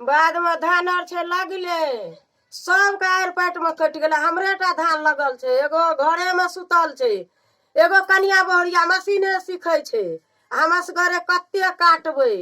बाद में धान और छे लगले सब कार पेट में कट गेले। हमरेटा धान लगल छे, एगो घरे में सुतल छे, एगो कनिया बहुरिया मशीने सीखे छे। हमस घरे कत्ते काटबे,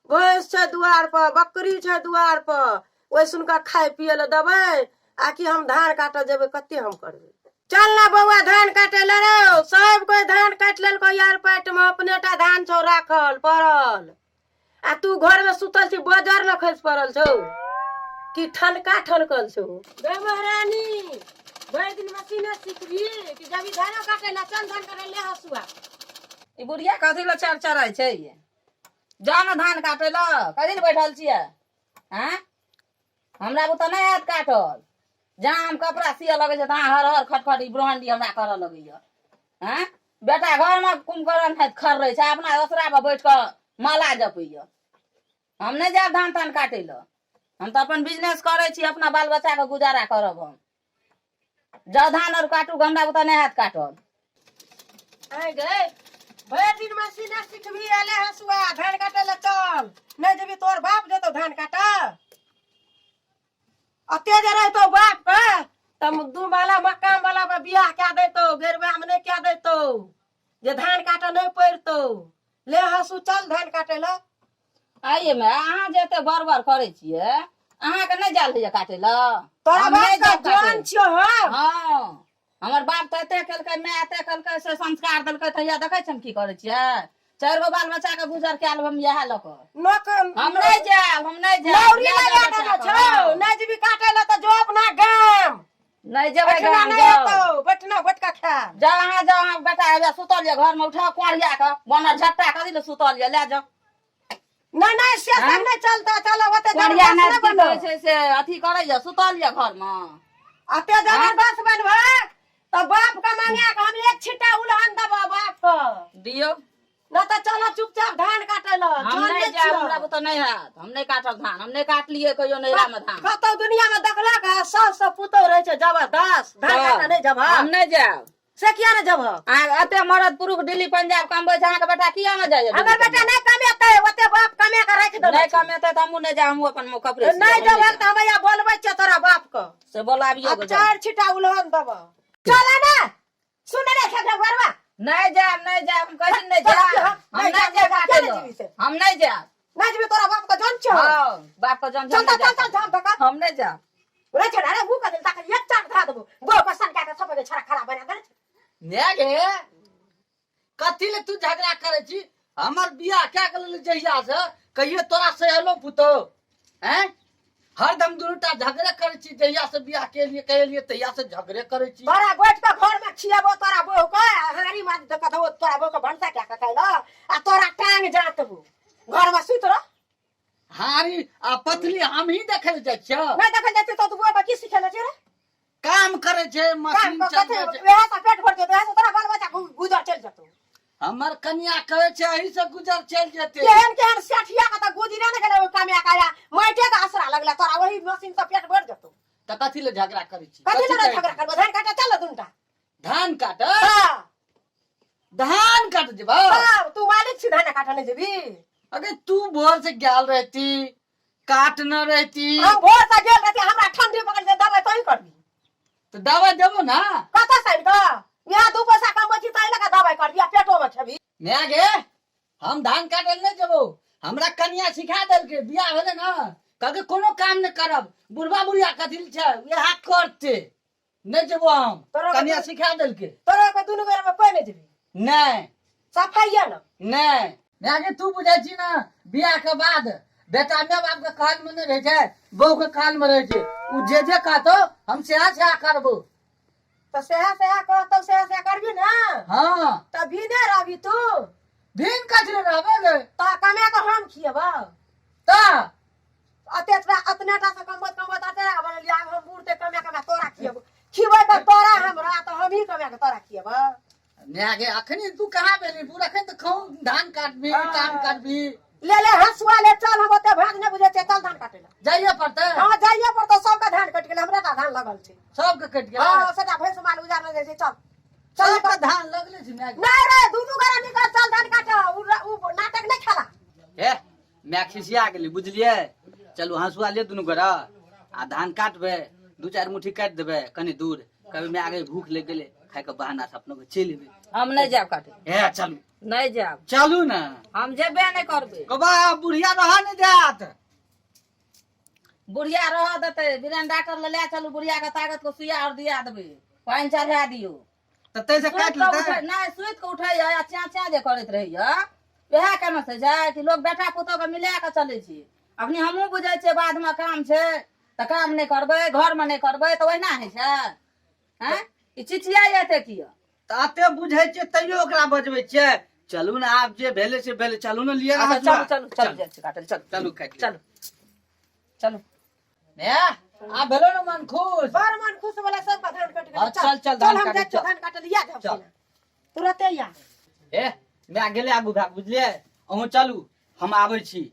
भैंस छे दुआर पर, बकरी छे दुआर पर, ओइ सुनका खाए पिए ले देबे आकि हम धान काटे जेबे, कत्ते हम करबे। चल ना बउआ धान काटे ले रे। सब कोई धान काट लेल को यार पेट में, अपनेटा धान छौ राखल पड़ल आ तू घर में सुतल छी, बाजार न खस पड़ल छौ कि ठनका ठनकल छौ। गे महारानी भर दिन मशीने सीखबी कि जब धानो काटे ला चल धान काटे ले हसुआ। ई बुढ़िया कथी ला चार चराय छै ये? जा न धान काटे ला, कथी ले बैठल छियै? हैं हमरा बुता नै हाथ काटल। जहाँ हम कपड़ा सिया लगे छै तहाँ हर हर खटखट ई ब्रांडी हमरा करऽ लगैया। हैं बेटा घर में कुमकरण है खर रहे छै, अपना ओसरा पर बैठ कर माला जपैया। हम नहीं जाब धान तान काटे ला, हम तो अपन बिजनेस करे छी, अपना बाल बच्चा के गुजारा करब हम। जा धान और काटू, हमरा बुता नहीं हाथ काटल। आइ गे भर दिन मशीने सीखबी ले हसुआ, धान काटे ले चल। नहीं जेबी तोर बाप जेतो धान काटे। अते जे रहतो बाप का तम दू माला मकान वाला पे बियाह क्या देतो, गेरवा में नहीं क्या देतो जे धान काटे नहीं पड़तो। ले हसु चल धान काटे ला। आइए मैं अहाँ जेते बरबर करे छिए, अहाँ के नहीं जाल है काटे ला? तोरा हम बाप नहीं का जाब काटे। जान छियो हम। हाँ हमर बाप तो एते केलकै, मैं एते केलकै से संस्कार देलकै, तहिया देखै छी हम की करे छिए। 4 गो बाल बच्चा के गुजर के आल हम यह लक हम नहीं जाब, हम नहीं जाब। लौरी लगा देना छौ, नहीं जेबी काटे ला त जो अपना गाम नहीं जेबै बैठना गाम नहीं जाओ। होतो, बैठना बैठका खा। जा अहाँ जाओ, अहाँ बेटा आबे सुतल ये घर में, उठा कोड़िया के बनर झट्टा कथी ले सुतल ये, ले जाओ। नहीं नहीं से सब नहीं चलता, चलो ओते कोड़िया जबरदस्त नहीं न बनो। छै से अथी करे ये, सुतल ये घर में। अते जबरदस्त बनबा त बाप का मांगे के हम एक छिटा उलहन दबा बाप को दियो। न त चलो चुपचाप धान काटे ला। हम नहीं जाब, हमरा बुता नहीं हाथ, हम नहीं काटब धान, हम नहीं काट लिए कहियो नैरा में धान। कतो दुनिया में देखला का सब पुतो रहे छै जबरदस्त, धान काटे नहीं जब हम नहीं जाब। से किया ने जब आ अते मरद पुरुष दिल्ली पंजाब कमबै छै, अहाँ के बेटा किया न जाय? हमर बेटा नहीं कमेते, ओते बाप कमे के राख दे। नहीं कमेते त हमहू नहीं जाब, हमहू अपन मुंह कपड़े नहीं जब त हम या बोलबै छ तोरा बाप को से बोलाबियो अब 4 छिटा उलहन दबा। चला ना सुने रे खेत घरवा। नहीं जाब, नहीं जाब, हम कहीं नहीं जाब, हम नहीं जाब काटे लो, हम नहीं जाब। नहीं जेबी तोरा बाप का जान छ। हां बाप का जान चल चल चल चल बका हम नहीं जाब। रे छड़ा रे मुंह का दिल तक एक चाट धा देबो, गो को सन का सब के छड़ा खड़ा बना दे। ने गे कथी ले तू झगड़ा करे छी? हमर बियाह क्या कर ले जहिया से कहिए तोरा से हेलो पुतो हैं? हरदम दुनुटा झगड़े करे छी, जहिया से बियाह के लिए कह लिए तहिया से झगड़े करे छी। तोरा बैठ के घर में खियाबो तोरा बहू को हारी मार दे कथो तोरा बहू को भंसा क्या कहला आ तोरा टांग जातबो घर में सुत रह। हारी आ पतली हम ही देखे ले जाय छ, नहीं देखल जाते तो तू बहू की सिखेले छे रे? काम करे छे, काम मशीन को चल कथे छे। वेहा सा पेट भर के वेहा से तोरा बाल बच्चा गुजर चल जतो। हमर कन्या कहे छे एही से गुजर चल जेते। केहन सेठिया का त गुजरे न गेले कामिया काया माइटे का आसरा लगला तोरा वही मशीन से पेट भर जतो। त कथी ले झगड़ा करे छी? कथि कथी न ले झगड़ा करबो? धान काटे चल दुनटा। धान काट हां धान काट जेबा। हां तू मालिक छी धान काटे नहीं जेबी। अगे तू भोर से गेल रहती, काट न रहती हम भोर से गेल रहती, हमरा ठंडी पकड़ दे दवाई तो ही करबी। तो दवा देबो ना। कता साइड का यहाँ 2 पैसा कम बची तई लगा दवाई कर दिया पेटो में छबी। ने गे हम धान काटे नहीं जेबो, हमरा कन्या सिखा देल के बियाह होले ना कगे कोनो काम न करब, बुढ़वा बुढ़िया कथिल छै यह करते नहीं जेबो हम। कन्या सिखा देल के तोरा को दुनु घर में कोई नहीं जेबी। नहीं सफाइया न नहीं ने गे तू बुझै छी ना बियाह के बाद बेटा माय बाप के कान में नहीं रह छै, बहू के कान में रह छै, उ जे कहतो हम सेहा करबो। तो सेहा कहतो सेहा करबी ना। हां तभी ने रहबी तू दिन कथले रहबे गे ता कमे को हम खियबा ता अतनेटा से कमत अते बनलिया हम बूढ़ते कमे तोरा खियबो खिबै त तोरा हमरा त हम ही कमे के तोरा खियबा। ने गे अखनी तू कहां बेली पूरा अखन त खाऊ धान काटबी काम करबी। ले हसुआ ले चल हम ओते भाग ने बुझे छै चल धान काटे ला जाइए पड़ते। हां जाइए पर तो सबका धान कट गेल, हमरा का धान लगल छै। सबके कट गया। हां सदा भैंस माल उजार न छै चल चल का धान लगले छी मैं। नहीं रे दुनु गरा निकल चल धान काटे उ नाटक नहीं खेला। ए मैं खिसिया गेली बुझलिए, चलू हंसुआ ले दुनू गोरा आ धान काटबे 2-4 मुट्ठी काट देबे कनी दूर कभी मैं आगे भूख लग गेले खाए के बहाना से अपनों के चल एबे हम नहीं जाब काटे हे चलू नहीं जाब चलू ना हम जेबे नहीं करबे कबा बुढ़िया रहा नहीं जात बुढ़िया रह देते वीरेन डॉक्टर ले चलू बुढ़िया के ताकत को सुइया और दिया देबे पानी चढ़ा दियो तते से काट लेते नहीं सुइत के उठै या च्या जे करैत रही वह केना से जाय कि लोग बेटा पुतो के मिला के चले छी अखनी हमहू बुझै छियै बाद में काम छै त काम नहीं करबै घर में नहीं करबै त ओहिना है छै हैं ई चिचिया एते किया ताते बुझै छै तैयो ओकरा बजबै छै चलू ना आप जे भेले से भेले चलू ना लिया ना चलू चलू चलू जाइ छी काटे चलू चलू काट चलू चलू ने आ भेलो ना मन खुश बड़ मन खुश वाला सब का धान कट हाँ, चल, चल, चल धान हम काटे, जाए चल। धान काटे लिया जाब चल। तुरंते या ए मैं गेले आगू भाग बुझलिए अहूँ चलू हम आबै छी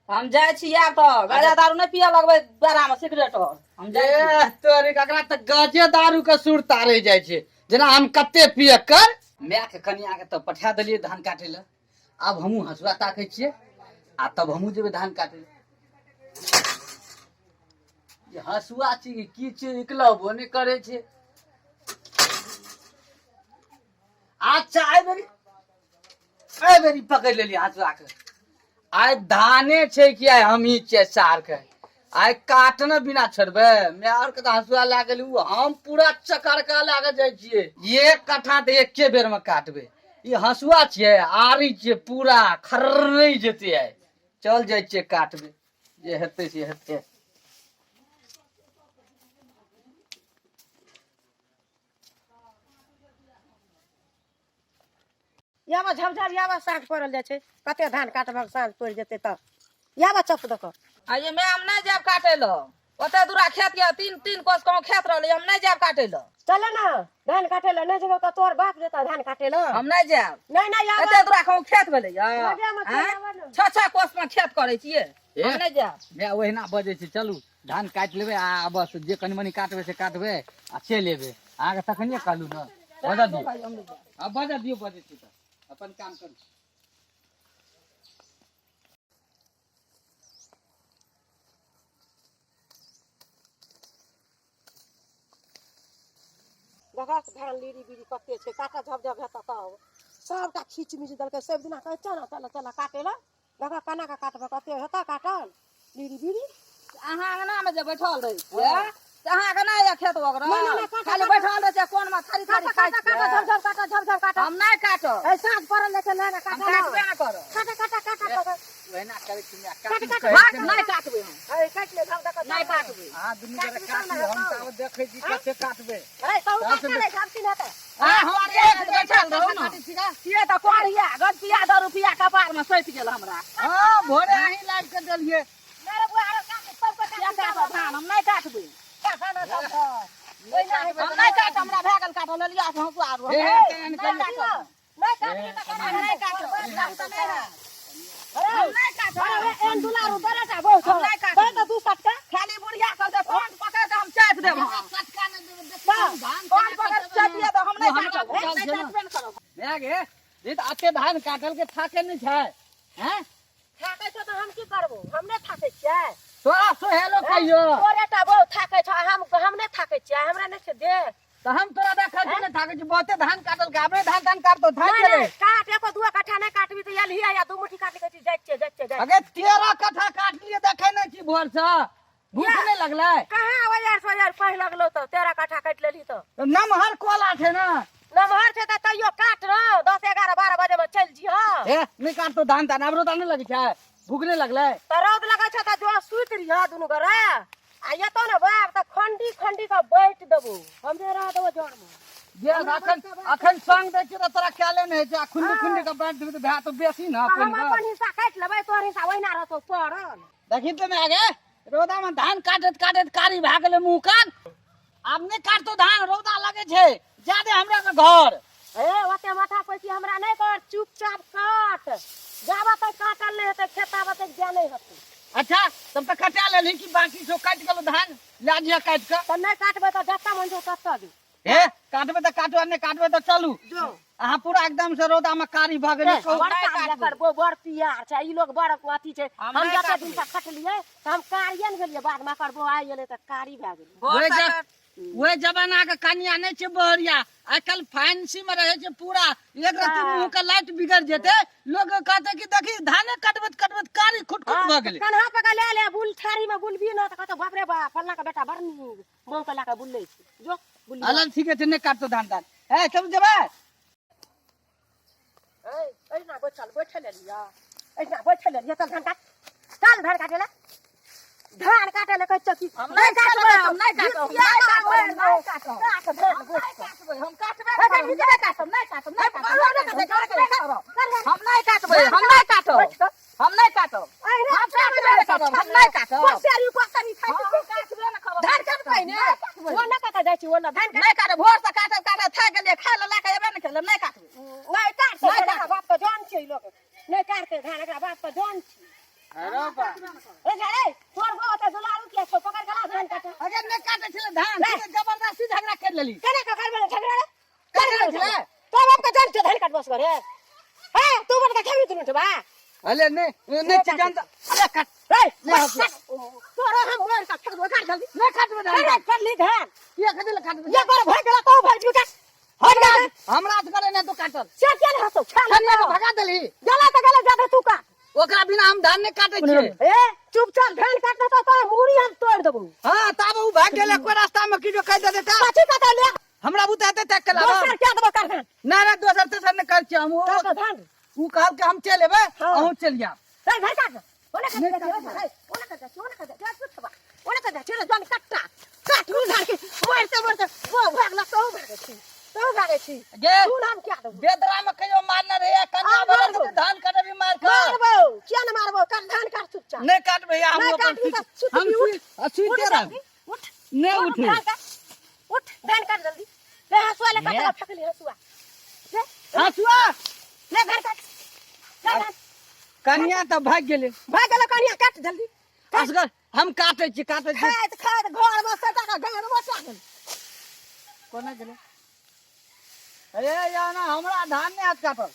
हम जाइ छी आब तो गाजा दारू नहीं पिया लगबै बेरा में सिगरेट और हम जाइ छी ए तोरे ककरा त गजे दारू के सुर तारे जाइ छै जेना हम कते पिए कर मैं के कनिया के त पठा देलिए धान काटे ले अब हमहू हसुआ ताकै छिए आ तब हमहू जेबै धान काटे ले ये हसुआ छी की छी निकलबो नहीं करे छै अच्छा आइ बेरी पकड़ लेली हसुआ के आइ धाने छै कि आइ हमही छियै सार के आइ काटने बिना छोड़बे मैं और के हसुआ ला गेली हम पूरा चकर का लागे जाइ छियै एक कट्ठा त एके बेर में काटबे ई हसुआ छियै आरी छियै पूरा खर्रै जेते आइ चल जाइ छियै काटबे जे हेतै से हेतै याबा झमझम याबा साँझ पड़ल जाइ छै कते धान काटबक साँझ पड़ि जेतै तब याबा चप दक आ ये मैं हम नहीं जाब काटे लो ओते दूरा खेत के तीन कोस कहूं खेत रहले हम नहीं जाब काटे लो चले ना धान काटे ले नहीं जेबो त तोर बाप जेता धान काटे ले हम नहीं जाब नहीं याबा एते दूरा कहूं खेत भेले लगे में चल आबे न। छह कोस में खेत करे छिए हम नहीं जाब मैं ओहिना बजे छी चलू धान काट लेबे आ बस जे कनी मनी काटबे से काटबे आ चल लेबे आगे तखनिए कहलू न बजा दियो अब बजा दियो बजे छी त अपन काम करू देखा धान लीरी बीरी कते छै काटा झप हेता तब सबटा खींच मिच दलकै सब दिना कहै चल चल चल काटे ले देखा कना का काटबे कते हेता काटल लीरी बीरी अहाँ अंगना में जे बैठल रही छिए अहाँ के नहीं खेत वगैरह नहीं, काटा, खाली काटा। बैठल रहे कोन में थारी थारी काटा खाइ काटा छिए। काटा झप काटा हम नहीं काटो ए साँझ पड़ल ले चल हम काटा काटबे ना करो काटा ओहिना करे छी मैं काट, काट काट, भाग नहीं काटबे हम ए काट ले झप दक नहीं काटबे हां दुनु जरे काटू हम त देखे छी कते काटबे ए कहू काट ले झप तीन हेता हम एक बैठल रहू ना किए त कोरिया गतिया 10 रुपया कपार में सैत गेल हमरा हां भोरे अही लाग के देलिए मेरे बुआरो काट सब काट धान हम नहीं काटबे काटा ना सब हम नहीं काट हमरा भागल काट ले लिया हम को आरो ए, नहीं काट। नहीं काट हम नहीं काट अरे एन दुलारू बड़ाटा बहुत हम नहीं काट। तो दू सटका खाली बुढ़िया कर दे फोन पकड़ के हम चाट देब सटका न देबे फोन पकड़ के चाट दिया तो हम नहीं हम काटब चल नहीं चल। काटबे न करब मैं गे जे त अते धान काटल के थाके नहीं छै हैं थाकै छ त हम की करबो हम नै थाकै छियै तोरा सोहेलो कहियो तोरेटा बहुत थाकै छ हम नै थाकै छियै हमरा नै छै दे त हम तोरा देखै छी नहीं थाके छी बहुते धान काटल के हमरे धान काटतो थाक गेले काट एको दुआ कट्ठा नै काटबी त याली या दू मुट्ठी काट के जाइत छै अगे 13 कट्ठा काट लिए देखे नहीं छी भोर से भूख नहीं लगलै कहाँ वजार सजार पहि लगलो त 13 कट्ठा काट लेली त नमहर कोला छै ना नमहर छै त तैयो काट र 10 11 12 बजे में चल जी हां ए नहीं काटतो धान धान हमरो त नहीं लगे छै भूख नहीं लगलै त रौद लगै छ त जो सुइत रही दुनु गरे आ ये तो न बाप त खंडी का बैठ देबो हमरे रह देबो जड़ में जे अखन संग दै छी त तोरा काले नहीं छै खुंडी खुंडी के बैठ देबे त भा तो बेसी ना हम अपन हिस्सा काट लेबै तोर हिस्सा ओहिना रहतो पड़ल देखी तो मैं आगे रौदा में धान काटत काटत कारी भा गेले मुंह कान अब नहीं काटतो धान रौदा लगे छै जादे हमरा के घर ए ओते माथा पैसी हमरा नहीं कर चुपचाप काट जाबा तक काटल नहीं हेतै खेताबा तक जा नहीं हेतै अच्छा तब तक कटा लेली कि बाकी सो काट गेलो धान ला दिया काट के त नहीं काटबै त जत्ता मन जो तत्ता दे हे काटबे त काटो आ नहीं काटबे त चलू जो अहाँ पूरा एकदम से रौदा में कारी भऽ गेली बड़ पियार छै ई लोग बड़ अथी छै हम हम नहीं जते काटबै। दिन से खटलियै त हम कारिये न गेलियै बाद में करबो आइ गेलै त कारी भए गेलै वही जमाना के कनिया नहीं छै बहरिया आजकल फैंसी में रहे छै पूरा एक रत्ती मुंह के लाइट बिगड़ जेते लोग कहते कि देखी धाने कटबत कटबत कारी खुट खुट भऽ गेलै कन्हा पे के ले ले बुल थारी में बुलबी न त कहतो बाप रे बाप फल्ला के बेटा बड़ नीक मौं के लाके बुलले छै जो बुलली अलग ठीक है नहीं काटतो धान धान ए सब जबा ए ना बैठल लिया ए ना बैठल लिया चल धान काट चल धान काटे ले धान काटे ले कहै की हम नहीं काटबै हम नहीं काटब नहीं काटब हम काटबे हम नहीं काटब नहीं काटब नहीं काटब हम नहीं काटबै हम नहीं काटब हम नहीं काटब हम काटबे करब हम नहीं काटब कोसेरी कोसेरी खाइ हम काटबे न करब धान काटबै ने वो ना काटा जाइ छी वो ना धान नहीं काटब भोर से काटब काटब थक गेलिए खाय ले लाके एबे न केले नहीं काटबै नहीं काट से बाप के जान छै लोग नहीं काट के धान एकरा बाप के जान छै अरे बा ए जारे तोर बाप त दुलारू के छो पकड़ के ला धान काटे अगर नहीं काटे छले धान जबरदस्ती झगड़ा कर लेली केना के करबे झगड़ा रे कर छले तो बाप के जान छै धान काट बस करे हे तू बड़ के खेबी दुनु बा अले नहीं जानता अरे काट रे तोरा हम मोर का ठग काट जल्दी नहीं काटबे धान कर ली धान ये कदे काटबे ये कर भाग गेला तो भाग जुटा हट जा हमरा त करे नहीं तो काटल से के हसो छा कन्या के भगा देली गला त गला जादे तू का ओकरा बिना हम धान नहीं काटे छिए ए चुपचाप धान काटना तो तोरा मुड़ी हम तोड़ देबो हां तब उ भाग गेले कोई रास्ता में की जो कह दे देता पाछी काटा ले हमरा बुताते तक के लावा दोसर के देबो कर धान ना ना दोसर तेसर ने कर छी हम तो धान उ कहल के हम चल एबे हाँ। अहू चल जा रे धान काट ओने का चलो जान काटता काट लू धान के मारते वो भागला तो भागे छी गे तू नाम क्या दो बेदरा में कहियो मारना रे कन्या हाँ, बोले मार दो। तो धान काटे भी मार खा मारबो क्या न मारबो कर धान काट चुपचाप नहीं काट भैया हम नहीं अपन काट, ठीक सुत भी हम उठ। सुई उठ दे रहा जल्दी, उठ नहीं उठ, उठी धान काट उठ धान काट जल्दी ले हसुआ ले काट फेंक ले हसुआ ले हसुआ ले धान काट ले धान कन्या तो भाग गेले भाग गेलो कनिया काट जल्दी असगर हम काटे छी खात घर में सटा का घर में सागल कोना गेले अरे या ना हमरा धान ने हाथ काटल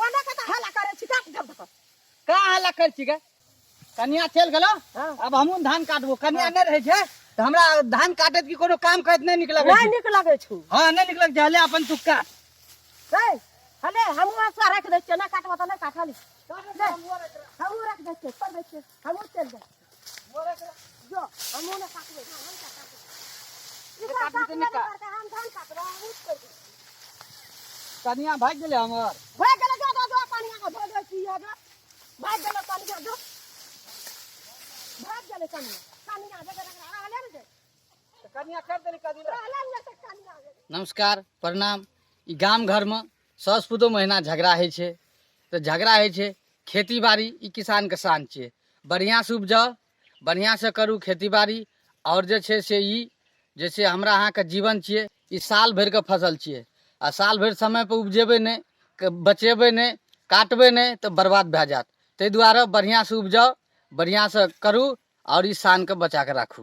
ओना का त हला करे छी काट जब तक का हल्ला कर छी गे कन्या चल गेलो हाँ। अब हमहू धान काटबो कन्या नहीं रहे छे तो हमरा धान काटे की कोनो काम करत नहीं निकलबे नहीं निक लगे छु हां नहीं निकलक जाले अपन तू काट रे हले हम आसा रख दे छ ना काटबो त नहीं काटली हम रख दे छ पर दे छ हम चल दे जो हम ना काटबे हम का काटबे काटबे तो नहीं काट हम धान काटबो हम उठ कर कन्या भाग गेले हमर भाग गेलो जो पानी का धो दे छी जो भाग गेलो पानी का जो भाग गेलो पानी आ जगह आ ले दे कन्या कर देली कदी आ ले से पानी आ गए नमस्कार प्रणाम ई गाम घर में सस पुतो महीना झगड़ा है छे तो झगड़ा है छे खेती बाड़ी ई किसान के शान छे बढ़िया से उपजाओ बढ़िया से करू खेती बाड़ी और जे छे से ई जैसे हमरा अहाँ के जीवन छिए ई साल भर के फसल छिए आ साल भर समय पर उपजेबे नहीं बचेबे नहीं काटबे नहीं तो बर्बाद भए जात ताहि दुआरे बढ़िया से उपजाओ बढ़िया से करू और ई शान के बचा के राखू।